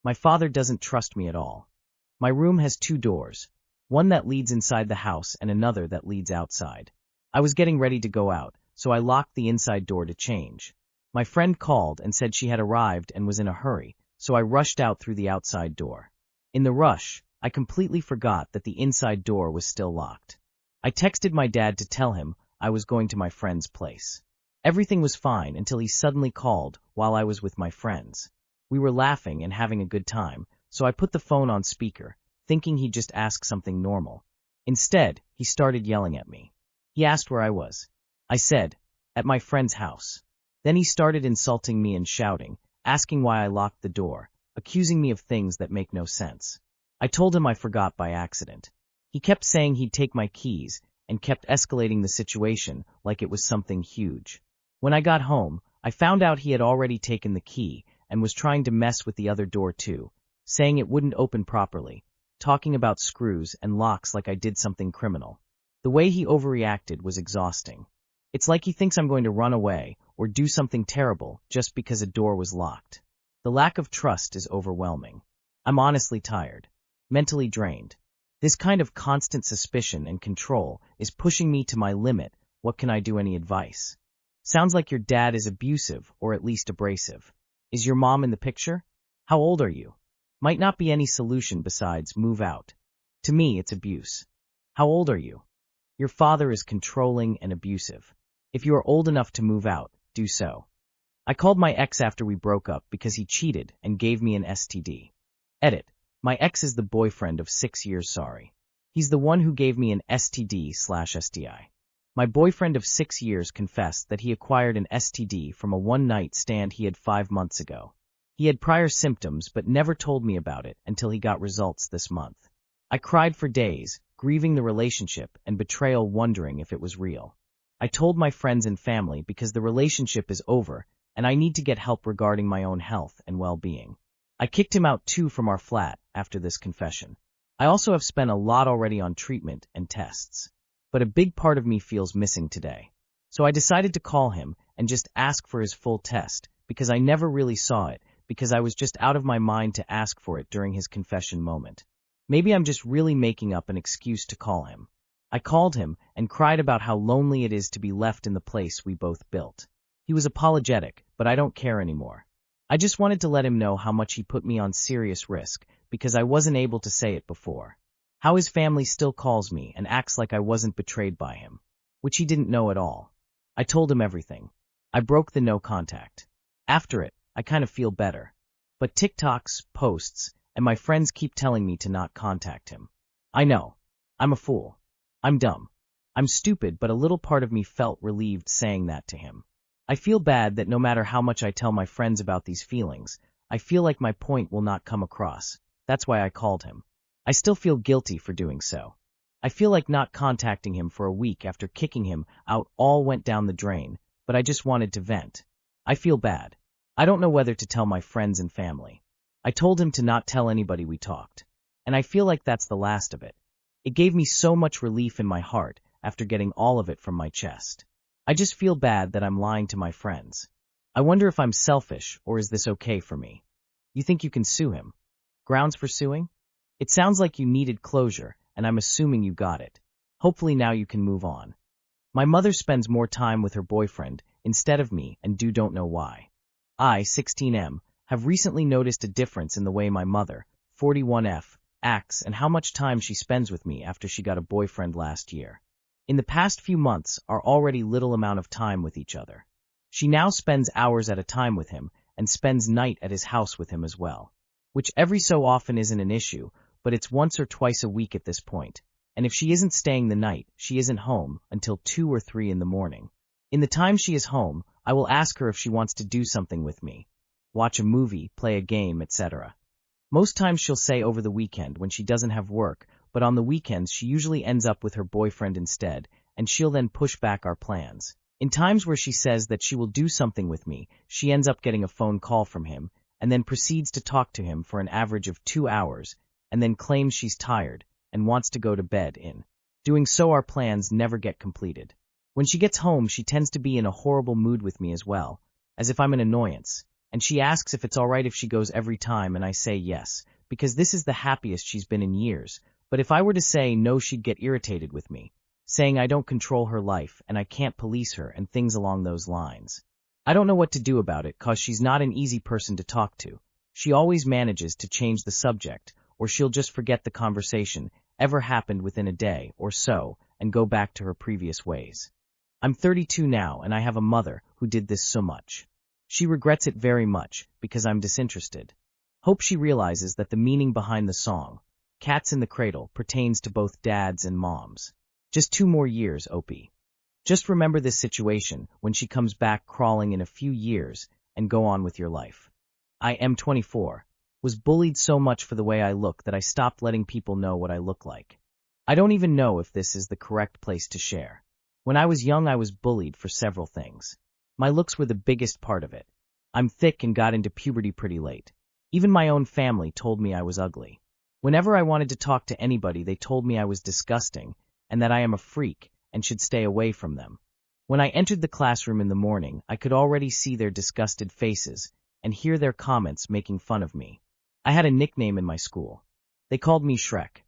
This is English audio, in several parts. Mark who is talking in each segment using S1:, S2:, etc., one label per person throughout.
S1: My father doesn't trust me at all. My room has two doors, one that leads inside the house and another that leads outside. I was getting ready to go out, so I locked the inside door to change. My friend called and said she had arrived and was in a hurry, so I rushed out through the outside door. In the rush, I completely forgot that the inside door was still locked. I texted my dad to tell him I was going to my friend's place. Everything was fine until he suddenly called while I was with my friends. We were laughing and having a good time, so I put the phone on speaker, thinking he'd just ask something normal. Instead, he started yelling at me. He asked where I was. I said, at my friend's house. Then he started insulting me and shouting, asking why I locked the door, accusing me of things that make no sense. I told him I forgot by accident. He kept saying he'd take my keys and kept escalating the situation like it was something huge. When I got home, I found out he had already taken the key and was trying to mess with the other door too, saying it wouldn't open properly, talking about screws and locks like I did something criminal. The way he overreacted was exhausting. It's like he thinks I'm going to run away or do something terrible just because a door was locked. The lack of trust is overwhelming. I'm honestly tired, mentally drained. This kind of constant suspicion and control is pushing me to my limit. What can I do? Any advice? Sounds like your dad is abusive or at least abrasive. Is your mom in the picture? How old are you? Might not be any solution besides move out. To me, it's abuse. How old are you? Your father is controlling and abusive. If you are old enough to move out, do so. I called my ex after we broke up because he cheated and gave me an STD. Edit. My ex is the boyfriend of 6 years. Sorry. He's the one who gave me an STD/STI. My boyfriend of 6 years confessed that he acquired an STD from a one-night stand he had 5 months ago. He had prior symptoms but never told me about it until he got results this month. I cried for days, grieving the relationship and betrayal, wondering if it was real. I told my friends and family because the relationship is over and I need to get help regarding my own health and well-being. I kicked him out too from our flat after this confession. I also have spent a lot already on treatment and tests. But a big part of me feels missing today. So I decided to call him and just ask for his full test, because I never really saw it, because I was just out of my mind to ask for it during his confession moment. Maybe I'm just really making up an excuse to call him. I called him and cried about how lonely it is to be left in the place we both built. He was apologetic, but I don't care anymore. I just wanted to let him know how much he put me on serious risk, because I wasn't able to say it before. How his family still calls me and acts like I wasn't betrayed by him, which he didn't know at all. I told him everything. I broke the no contact. After it, I kind of feel better. But TikToks, posts, and my friends keep telling me to not contact him. I know. I'm a fool. I'm dumb. I'm stupid, but a little part of me felt relieved saying that to him. I feel bad that no matter how much I tell my friends about these feelings, I feel like my point will not come across. That's why I called him. I still feel guilty for doing so. I feel like not contacting him for a week after kicking him out all went down the drain, but I just wanted to vent. I feel bad. I don't know whether to tell my friends and family. I told him to not tell anybody we talked. And I feel like that's the last of it. It gave me so much relief in my heart after getting all of it from my chest. I just feel bad that I'm lying to my friends. I wonder if I'm selfish or is this okay for me? You think you can sue him? Grounds for suing? It sounds like you needed closure, and I'm assuming you got it. Hopefully now you can move on. My mother spends more time with her boyfriend instead of me and don't know why. I, 16M, have recently noticed a difference in the way my mother, 41F, acts and how much time she spends with me after she got a boyfriend last year. In the past few months, our already little amount of time with each other. She now spends hours at a time with him and spends night at his house with him as well, which every so often isn't an issue, but it's once or twice a week at this point, and if she isn't staying the night, she isn't home until 2 or 3 in the morning. In the time she is home, I will ask her if she wants to do something with me, watch a movie, play a game, etc. Most times she'll say over the weekend when she doesn't have work, but on the weekends she usually ends up with her boyfriend instead, and she'll then push back our plans. In times where she says that she will do something with me, she ends up getting a phone call from him, and then proceeds to talk to him for an average of 2 hours, and then claims she's tired and wants to go to bed. In doing so, our plans never get completed. When she gets home, she tends to be in a horrible mood with me as well, as if I'm an annoyance, and she asks if it's alright if she goes every time, and I say yes, because this is the happiest she's been in years. But if I were to say no, she'd get irritated with me, saying I don't control her life and I can't police her and things along those lines. I don't know what to do about it, cause she's not an easy person to talk to. She always manages to change the subject, or she'll just forget the conversation ever happened within a day or so and go back to her previous ways. I'm 32 now, and I have a mother who did this so much. She regrets it very much because I'm disinterested. Hope she realizes that the meaning behind the song, Cats in the Cradle, pertains to both dads and moms. Just 2 more years, Opie. Just remember this situation when she comes back crawling in a few years and go on with your life. I am 24. Was bullied so much for the way I look that I stopped letting people know what I look like. I don't even know if this is the correct place to share. When I was young, I was bullied for several things. My looks were the biggest part of it. I'm thick and got into puberty pretty late. Even my own family told me I was ugly. Whenever I wanted to talk to anybody, they told me I was disgusting and that I am a freak and should stay away from them. When I entered the classroom in the morning, I could already see their disgusted faces and hear their comments making fun of me. I had a nickname in my school. They called me Shrek.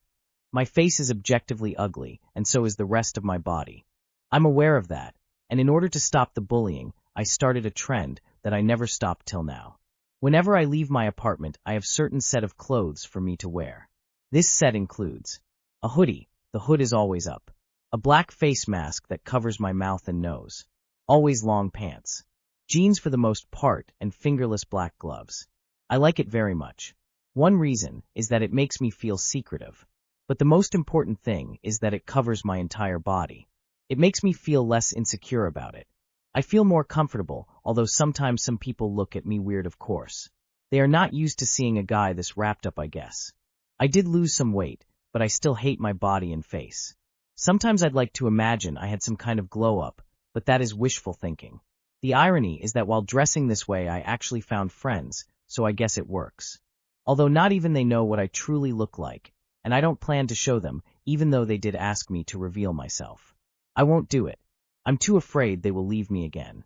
S1: My face is objectively ugly, and so is the rest of my body. I'm aware of that, and in order to stop the bullying, I started a trend that I never stopped till now. Whenever I leave my apartment, I have a certain set of clothes for me to wear. This set includes a hoodie, the hood is always up, a black face mask that covers my mouth and nose, always long pants, jeans for the most part, and fingerless black gloves. I like it very much. One reason is that it makes me feel secretive, but the most important thing is that it covers my entire body. It makes me feel less insecure about it. I feel more comfortable, although sometimes some people look at me weird, of course. They are not used to seeing a guy this wrapped up, I guess. I did lose some weight, but I still hate my body and face. Sometimes I'd like to imagine I had some kind of glow up, but that is wishful thinking. The irony is that while dressing this way, I actually found friends, so I guess it works. Although not even they know what I truly look like, and I don't plan to show them, even though they did ask me to reveal myself. I won't do it. I'm too afraid they will leave me again.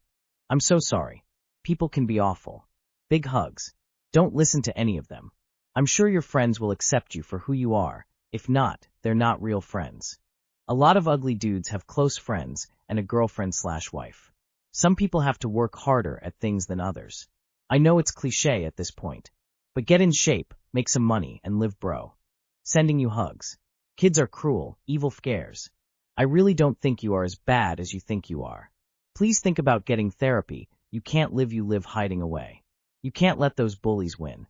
S1: I'm so sorry. People can be awful. Big hugs. Don't listen to any of them. I'm sure your friends will accept you for who you are. If not, they're not real friends. A lot of ugly dudes have close friends and a girlfriend/wife. Some people have to work harder at things than others. I know it's cliche at this point, but get in shape, make some money, and live, bro. Sending you hugs. Kids are cruel, evil scares. I really don't think you are as bad as you think you are. Please think about getting therapy. You can't live hiding away. You can't let those bullies win.